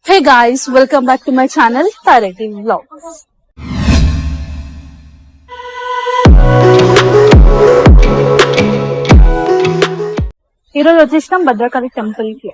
Hey guys, welcome back to my channel Tharati Vlogs. ఈరోజు వచ్చేసినాం Bhadrakali temple కి.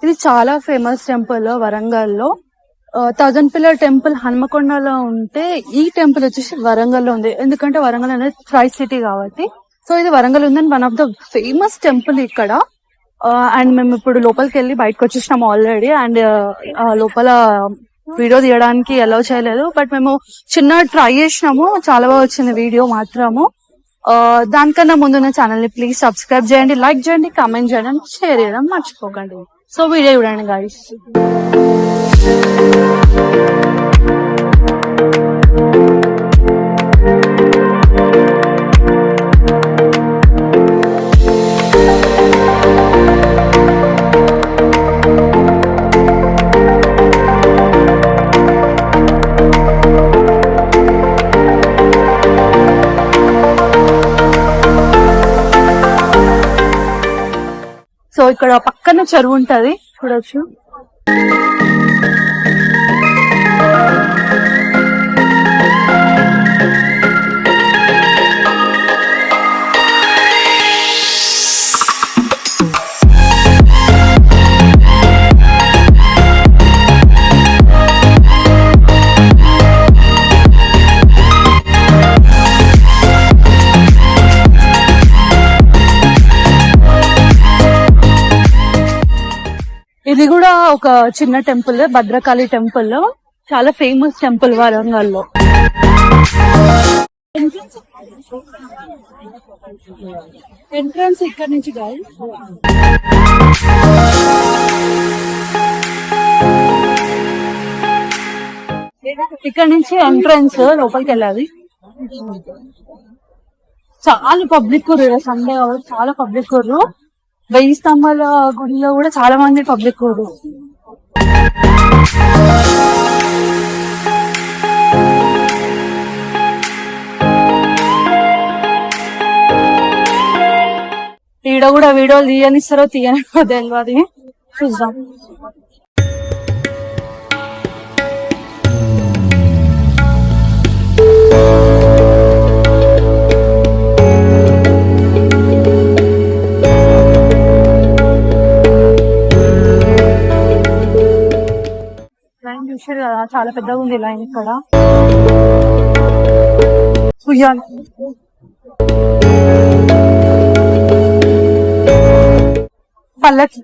ఇది చాలా ఫేమస్ టెంపుల్ వరంగల్ లో. 1000 పిల్లర్ టెంపుల్ హన్మకొండలో ఉంటే ఈ టెంపుల్ వచ్చేసి వరంగల్ లో ఉంది. ఎందుకంటే వరంగల్ అనేది ట్రై సిటీ కాబట్టి. సో ఇది వరంగల్ ఉందని one of the famous temple ఇక్కడ. అండ్ మేము ఇప్పుడు లోపలికి వెళ్ళి బయటకు వచ్చేసినాము ఆల్రెడీ. అండ్ లోపల వీడియో తీయడానికి అలౌ చేయలేదు, బట్ మేము చిన్న ట్రై చేసినాము. చాలా బాగా వచ్చింది వీడియో మాత్రము. దానికన్నా ముందున్న ఛానల్ ని ప్లీజ్ సబ్స్క్రైబ్ చేయండి, లైక్ చేయండి, కామెంట్ చేయండి, షేర్ చేయడం మర్చిపోకండి. సో వీడియో చూడండి గైస్. సో ఇక్కడ పక్కన చెరువు ఉంటది, చూడొచ్చు. ఇది కూడా ఒక చిన్న టెంపుల్, భద్రకాళి టెంపుల్. చాలా ఫేమస్ టెంపుల్ వరంగల్ లో. ఎంట్రన్స్ ఇక్కడ నుంచి గైస్. ఇక్కడ నుంచి ఎంట్రన్స్ లోపలికి వెళ్ళాలి. చాలా పబ్లిక్ కూర్రు, సండే కాబట్టి చాలా పబ్లిక్ కూర్రు. 1000 స్తంభాల గుడిలో కూడా చాలా మంది పబ్లిక్ కూర్రు. ఈడ కూడా వీడియోలు తీయనిస్తారో తీయనిస్తారో తెలియదు, చూద్దాం. లైన్ చూసారు కదా, చాలా పెద్దగా ఉంది లైన్ ఇక్కడ. ఉయ్యాల పల్లకి.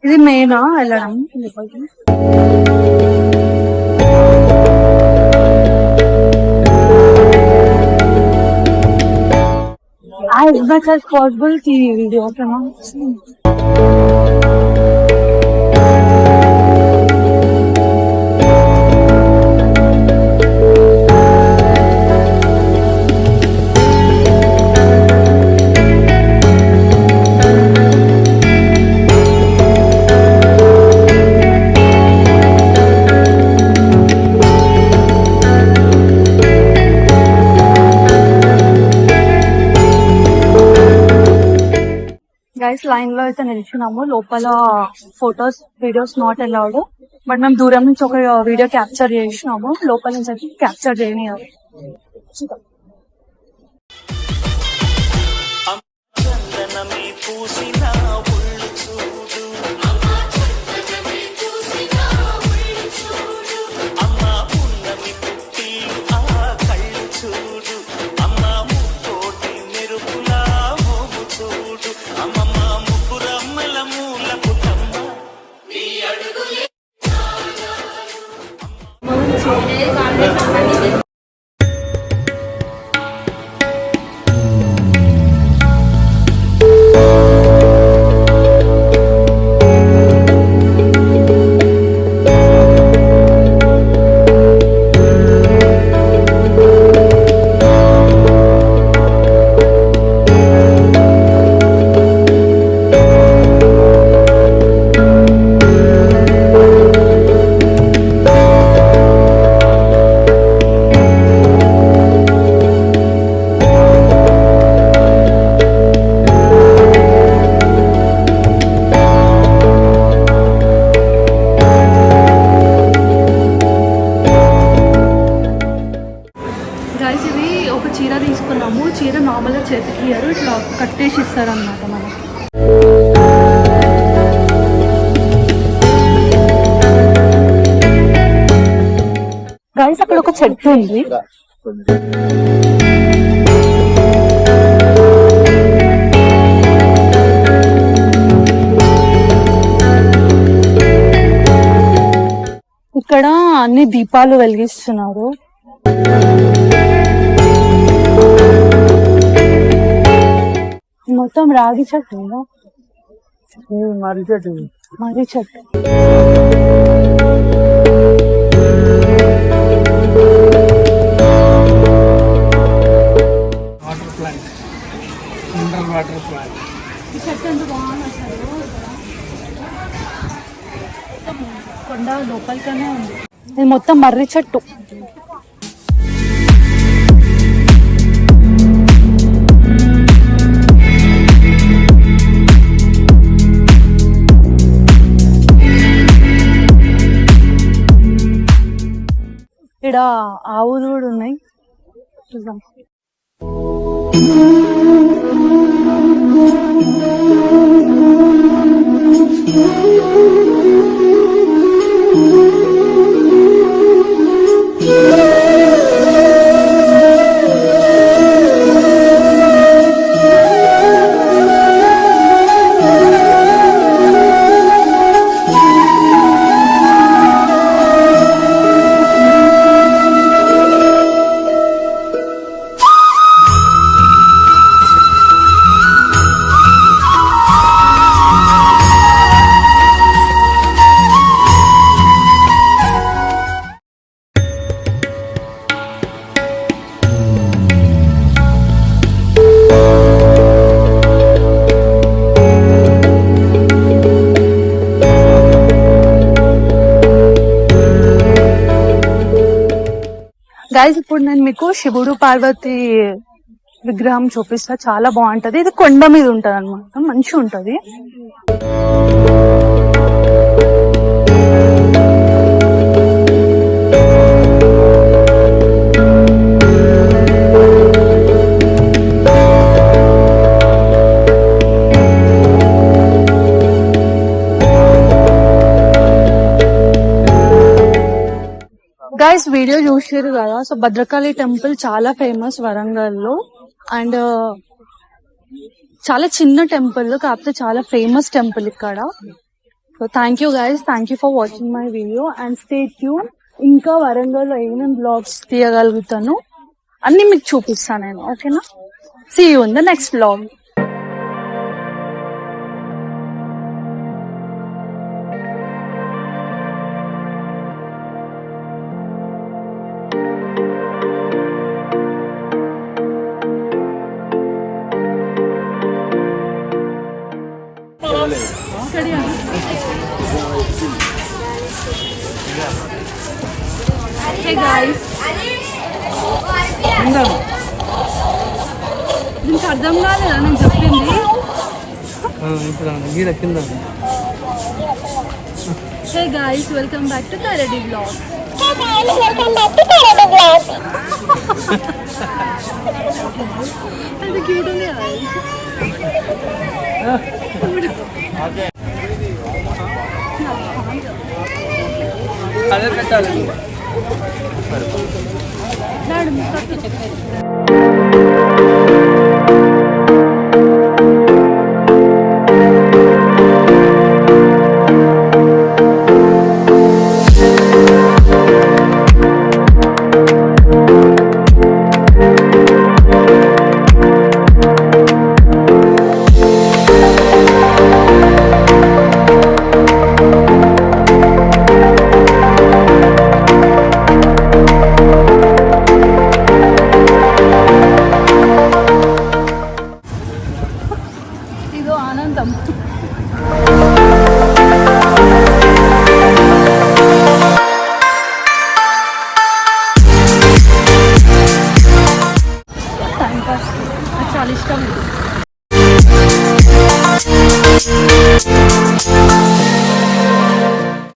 ఇది మెయినా వెళ్ళడం. As much as possible TV video करना. గైస్ లైన్ లో అయితే నిల్చున్నాము. లోపల photos videos not allowed, but మేము దూరం నుంచి ఒక వీడియో క్యాప్చర్ చేసినాము. లోపల నుంచి క్యాప్చర్ చేయనివ్వరు. గైస్ ఇది ఒక చీర తీసుకున్నాము. చీర నార్మల్గా చేతికి ఇయ్యరు, ఇట్లా కట్టేసి ఇస్తారనమాట మనకి. గైస్ అక్కడ ఒక చెట్టు ఉంది. ఇక్కడ అన్ని దీపాలు వెలిగిస్తున్నారు. మొత్తం రాగి చెట్టు, మర్రి చెట్టు, మర్రి చెట్టు. Water plant, mineral water plant. ఈ చెట్టు ఎంత బాగుంది అసలు. కొండ లోపలికనే ఉంది. ఇది మొత్తం మర్రి చెట్టు. ఇక్కడ ఆవులు కూడా ఉన్నాయి, చూద్దాం. గైస్ ఇప్పుడు నేను మీకు శివుడు పార్వతి విగ్రహం చూపిస్తా. చాలా బాగుంటది. ఇది కొండ మీద ఉంటది అనమాట, మంచిగా ఉంటది. గైస్ వీడియో చూసారు కదా. సో భద్రకాళి టెంపుల్ చాలా ఫేమస్ వరంగల్ లో, అండ్ చాలా చిన్న టెంపుల్ కాకపోతే చాలా ఫేమస్ టెంపుల్ ఇక్కడ. So thank you guys, thank you for watching my video and stay tune. ఇంకా వరంగల్ లో ఏమేమి బ్లాగ్స్ తీయగలుగుతాను అన్ని మీకు చూపిస్తాను నేను, ఓకేనా? See you in the next blog. Hey guys, దీనికి అర్థం కాలేదా నేను చెప్పింది? Hey guys, welcome back to Karadi Vlog. Hey guys, welcome back to Karadi Vlog. అది క్యూట్ ఉంది. అదే పెట్టాలి. ఇదో ఆనందం. టైం పాస్ నాకు చాలా ఇష్టం.